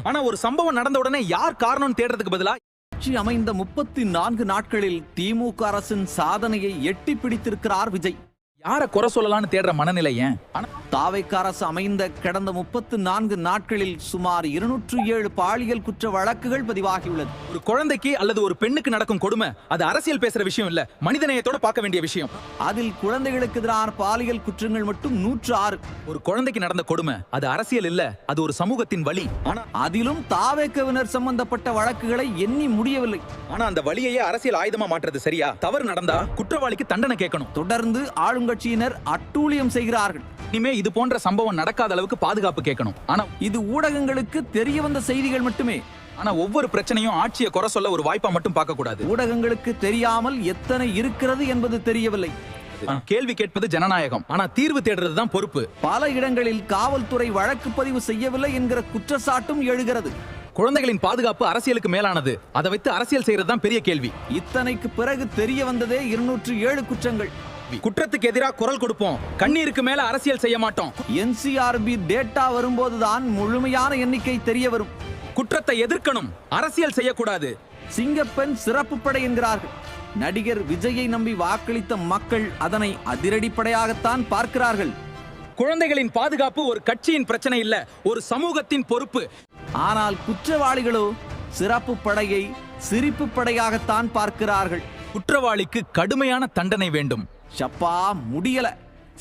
ஆனா ஒரு சம்பவம் நடந்த உடனே யார் காரணம் தேடுறதுக்கு பதிலா ஆட்சி அமைந்த 34 நாட்களில் திமுக அரசின் சாதனையை எட்டி பிடித்திருக்கிறார் விஜய். யார குறை சொல்லலாம்னு தேடுற மனநிலை ஏன்? தாவேக்க அரசு அமைந்த கடந்த 34 நாட்களில் சுமார் 207 பாலியல் குற்ற வழக்குகள் பதிவாகியுள்ளது. ஒரு குழந்தைக்கு அல்லது ஒரு பெண்ணுக்கு நடக்கும் கொடுமை அது அரசியல் பேசுற விஷயம் இல்ல, மனிதநேயத்தோட பார்க்க வேண்டிய விஷயம். அதில் குழந்தைகளுக்கு எதிரான பாலியல் குற்றங்கள் மட்டும் 106. ஒரு குழந்தைக்கு நடந்த கொடுமை அது அரசியல் இல்ல, அது ஒரு சமூகத்தின் வலி. ஆனா அதிலும் தாவேக்கவினர் சம்பந்தப்பட்ட வழக்குகளை எண்ணி முடியவில்லை. ஆனா அந்த வலியையே அரசியல் ஆயுதமா மாற்றுறது சரியா? தவறு நடந்தா குற்றவாளிக்கு தண்டனை கேட்கணும். தொடர்ந்து ஆளுங்கட்சியினர் அட்டூழியம் செய்கிறார்கள். இனிமே இது போன்ற சம்பவம் நடக்காத அளவுக்கு பாதுகாப்பு கேட்கணும். ஆனா இது ஊடகங்களுக்கு தெரிய வந்த செய்திகள் மட்டுமே. ஆனா ஒவ்வொரு பிரச்சனையும் ஆட்சியை குறை சொல்ல ஒரு வாய்ப்பா மட்டும் பார்க்க கூடாது. ஊடகங்களுக்கு தெரியாமல் எத்தனை இருக்கிறது என்பது தெரியவில்லை. கேள்வி கேட்பது ஜனநாயகம், ஆனா தீர்வு தேடுறதுதான் பொறுப்பு. பல இடங்களில் காவல்துறை வழக்கு பதிவு செய்யவில்லை என்கிற குற்றச்சாட்டும் எழுகிறது. குழந்தைகளின் பாதுகாப்பு அரசியலுக்கு மேலானது, அதை வைத்து அரசியல் செய்யறதுதான் பெரிய கேள்வி. இத்தனைக்கு பிறகு தெரிய வந்ததே 207 குற்றங்கள். குற்றத்துக்கு எதிராக குரல் கொடுப்போம், கண்ணீருக்கு மேல அரசியல் செய்ய மாட்டோம். NCRB டேட்டா வரும்போதுதான் முழுமையான எண்ணிக்கை தெரிய வரும். குற்றத்தை எதிர்க்கணும், அரசியல் செய்யக்கூடாது. சிங்கப்பெண் சிறப்பு படை என்கிறார்கள். நடிகர் விஜயை நம்பி வாக்களித்த மக்கள் அதனை அதிரடிப்படையாகத்தான் பார்க்கிறார்கள். குழந்தைகளின் பாதுகாப்பு ஒரு கட்சியின் பிரச்சனை இல்ல, ஒரு சமூகத்தின் பொறுப்பு. ஆனால் குற்றவாளிகளோ சிறப்பு படையை சிரிப்பு படையாகத்தான் பார்க்கிறார்கள். குற்றவாளிக்கு கடுமையான தண்டனை வேண்டும். ஷப்பா முடியல.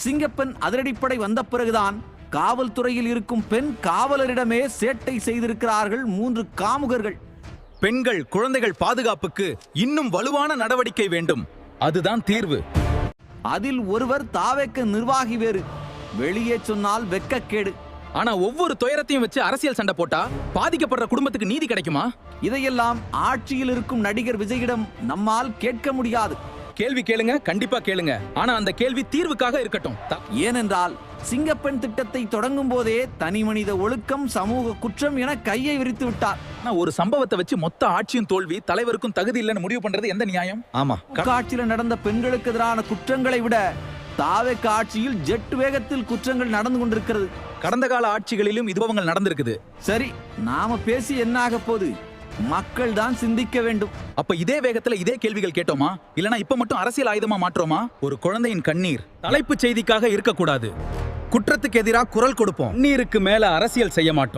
சிங்கப்பெண் அதிரடிப்படை வந்த பிறகுதான் காவல்துறையில் இருக்கும் பெண் காவலரிடமே சேட்டை செய்திருக்கிறார்கள் 3 காமுகர்கள். பெண்கள் குழந்தைகள் பாதுகாப்புக்கு இன்னும் வலுவான நடவடிக்கை வேண்டும், அதுதான் தீர்வு. அதில் ஒருவர் தாவேக்க நிர்வாகி வேறு. வெளியே சொன்னால் வெட்கக்கேடு. ஆனா ஒவ்வொரு துயரத்தையும் வச்சு அரசியல் சண்டை போட்டா பாதிக்கப்படுற குடும்பத்துக்கு நீதி கிடைக்குமா? இதையெல்லாம் ஆட்சியில் இருக்கும் நடிகர் விஜயிடம் நம்மால் கேட்க முடியாது. கேள்வி கேளுங்க, கண்டிப்பா கேளுங்க. ஆனா அந்த கேள்வி தீர்வுக்காக இருக்கட்டும். ஏனென்றால் சிங்கப்பெண் திட்டத்தை தொடங்கும் போதே தனி மனித ஒழுக்கம் சமூக குற்றம் என கையை விரித்து விட்டார். ஒரு சம்பவத்தை வச்சு மொத்த ஆட்சியும் தோல்வி, தலைவருக்கும் தகுதி இல்லைன்னு முடிவு பண்றது எந்த நியாயம்? ஆமா, ஆட்சியில் நடந்த பெண்களுக்கு எதிரான குற்றங்களை விட தாவேக்க ஆட்சியில் ஜெட் வேகத்தில் குற்றங்கள் நடந்து கொண்டிருக்கிறது. கடந்த கால ஆட்சிகளிலும் இதுபவங்கள் நடந்திருக்குது. சரி, நாம பேசி என்ன ஆக போகுது? மக்கள் தான் சிந்திக்க வேண்டும். அப்ப இதே வேகத்துல இதே கேள்விகள் கேட்டோமா, இல்லனா இப்ப மட்டும் அரசியல் ஆயுதமா மாற்றோமா? ஒரு குழந்தையின் கண்ணீர் தலைப்பு செய்திக்காக இருக்கக்கூடாது. குற்றத்துக்கு எதிராக குரல் கொடுப்போம், நீருக்கு மேல அரசியல் செய்ய மாட்டோம்.